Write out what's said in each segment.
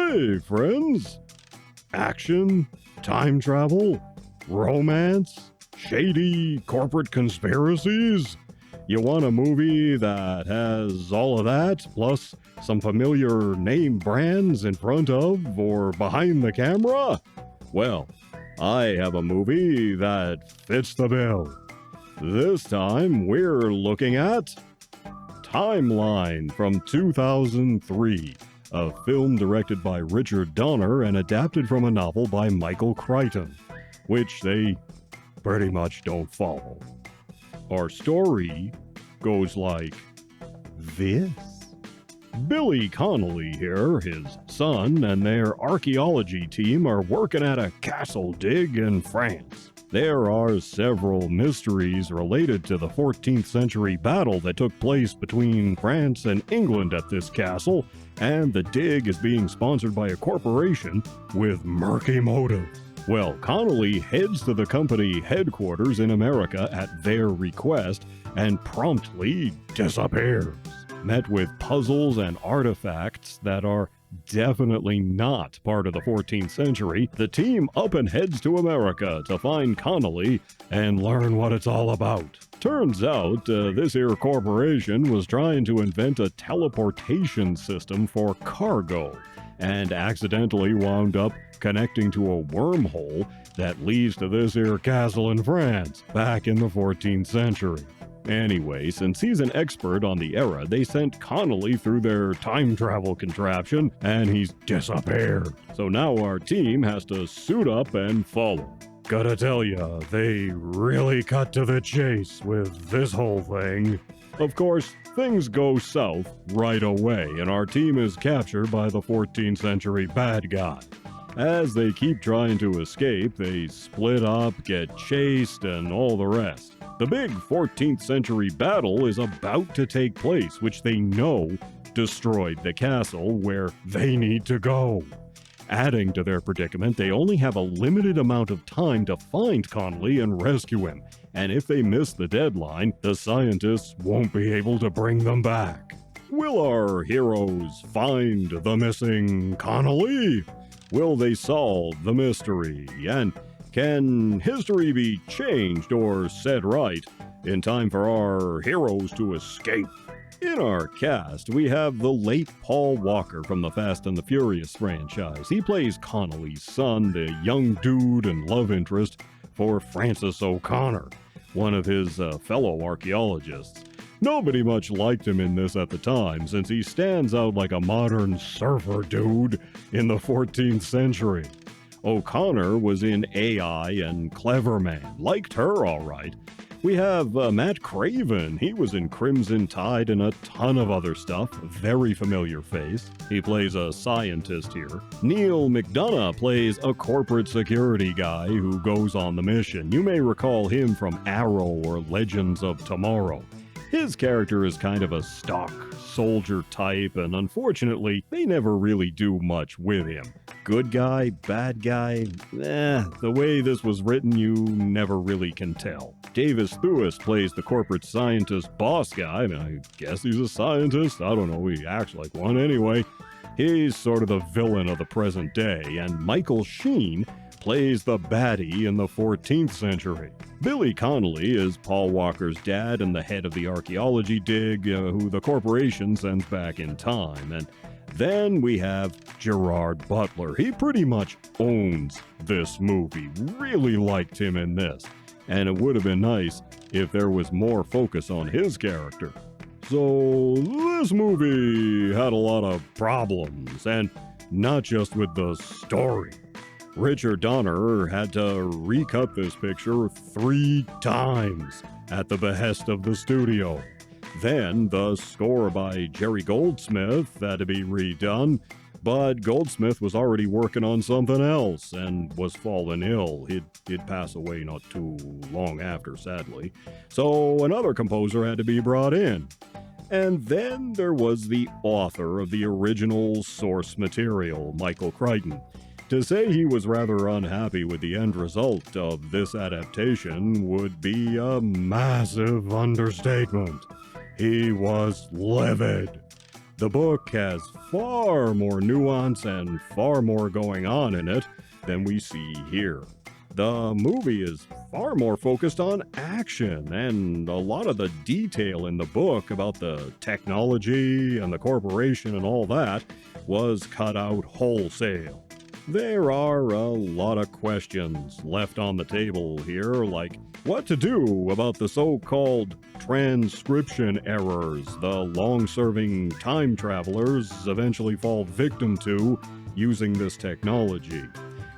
Hey, friends! Action, time travel, romance, shady corporate conspiracies. You want a movie that has all of that, plus some familiar name brands in front of or behind the camera? Well, I have a movie that fits the bill. This time we're looking at Timeline from 2003, a film directed by Richard Donner and adapted from a novel by Michael Chrichton, which they pretty much don't follow. Our story goes like this. Billy Connolly here, his son, and their archaeology team are working at a castle dig in France. There are several mysteries related to the 14th century battle that took place between France and England at this castle, and the dig is being sponsored by a corporation with murky motives. Well, Connolly heads to the company headquarters in America at their request and promptly disappears. Met with puzzles and artifacts that are definitely not part of the 14th century, the team up and heads to America to find Connolly and learn what it's all about. Turns out, this here corporation was trying to invent a teleportation system for cargo, and accidentally wound up connecting to a wormhole that leads to this here castle in France, back in the 14th century. Anyway, since he's an expert on the era, they sent Connolly through their time travel contraption, and he's disappeared. So now our team has to suit up and follow. Gotta tell ya, they really cut to the chase with this whole thing. Of course, things go south right away, and our team is captured by the 14th century bad guy. As they keep trying to escape, they split up, get chased, and all the rest. The big 14th century battle is about to take place, which they know destroyed the castle where they need to go. Adding to their predicament, they only have a limited amount of time to find Connolly and rescue him, and if they miss the deadline, the scientists won't be able to bring them back. Will our heroes find the missing Connolly? Will they solve the mystery? And can history be changed or set right in time for our heroes to escape? In our cast, we have the late Paul Walker from the Fast and the Furious franchise. He plays Connolly's son, the young dude and love interest for Francis O'Connor, one of his fellow archaeologists. Nobody much liked him in this at the time, since he stands out like a modern surfer dude in the 14th century. O'Connor was in AI and Clever Man. Liked her all right. We have Matt Craven. He was in Crimson Tide and a ton of other stuff. Very familiar face. He plays a scientist here. Neil McDonough plays a corporate security guy who goes on the mission. You may recall him from Arrow or Legends of Tomorrow. His character is kind of a stock soldier type, and unfortunately, they never really do much with him. Good guy, bad guy, the way this was written, you never really can tell. Davis Thewis plays the corporate scientist boss guy. I mean, I guess he's a scientist. I don't know, he acts like one anyway. He's sort of the villain of the present day, and Michael Sheen plays the baddie in the 14th century. Billy Connolly is Paul Walker's dad and the head of the archaeology dig, who the corporation sends back in time. And then we have Gerard Butler. He pretty much owns this movie. Really liked him in this. And it would have been nice if there was more focus on his character. So this movie had a lot of problems, and not just with the story. Richard Donner had to recut this picture 3 times at the behest of the studio. Then the score by Jerry Goldsmith had to be redone, but Goldsmith was already working on something else and was fallen ill. He'd pass away not too long after, sadly. So another composer had to be brought in. And then there was the author of the original source material, Michael Chrichton. To say he was rather unhappy with the end result of this adaptation would be a massive understatement. He was livid. The book has far more nuance and far more going on in it than we see here. The movie is far more focused on action, and a lot of the detail in the book about the technology and the corporation and all that was cut out wholesale. There are a lot of questions left on the table here, like what to do about the so-called transcription errors the long-serving time travelers eventually fall victim to using this technology.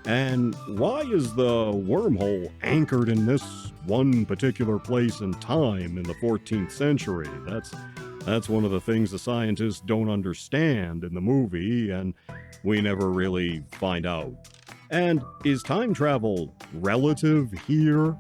And why is the wormhole anchored in this one particular place and time in the 14th century? That's one of the things the scientists don't understand in the movie, and we never really find out. And is time travel relative here?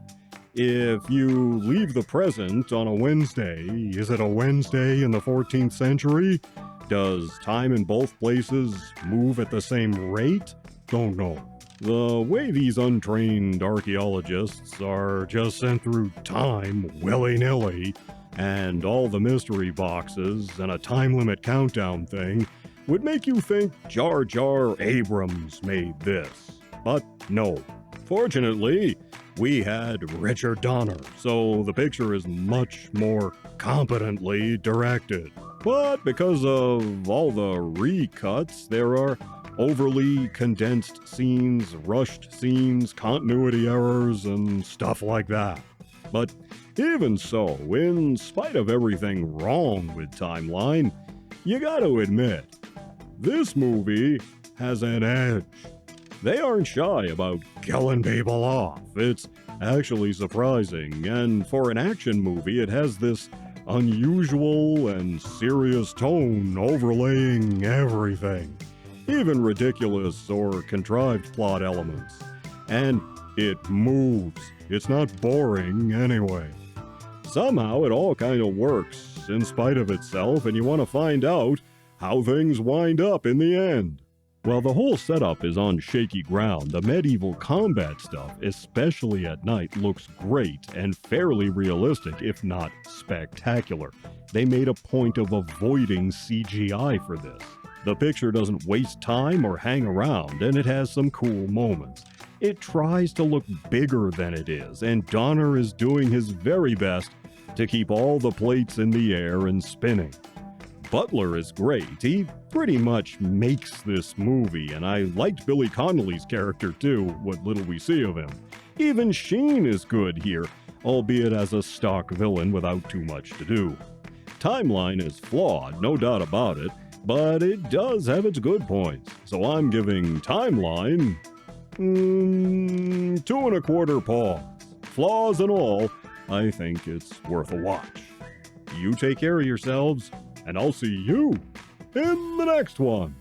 If you leave the present on a Wednesday, is it a Wednesday in the 14th century? Does time in both places move at the same rate? Don't know. The way these untrained archaeologists are just sent through time willy-nilly, and all the mystery boxes and a time limit countdown thing would make you think Jar Jar Abrams made this. But no. Fortunately, we had Richard Donner, so the picture is much more competently directed. But because of all the recuts, there are overly condensed scenes, rushed scenes, continuity errors, and stuff like that. But even so, in spite of everything wrong with Timeline, you gotta admit, this movie has an edge. They aren't shy about killing people off. It's actually surprising, and for an action movie, it has this unusual and serious tone overlaying everything, even ridiculous or contrived plot elements. And it moves. It's not boring anyway. Somehow it all kind of works in spite of itself, and you want to find out how things wind up in the end. While the whole setup is on shaky ground, the medieval combat stuff, especially at night, looks great and fairly realistic, if not spectacular. They made a point of avoiding CGI for this. The picture doesn't waste time or hang around, and it has some cool moments. It tries to look bigger than it is, and Donner is doing his very best to keep all the plates in the air and spinning. Butler is great. He pretty much makes this movie, and I liked Billy Connolly's character too, what little we see of him. Even Sheen is good here, albeit as a stock villain without too much to do. Timeline is flawed, no doubt about it, but it does have its good points, so I'm giving Timeline 2.25 paws. Flaws and all, I think it's worth a watch. You take care of yourselves, and I'll see you in the next one.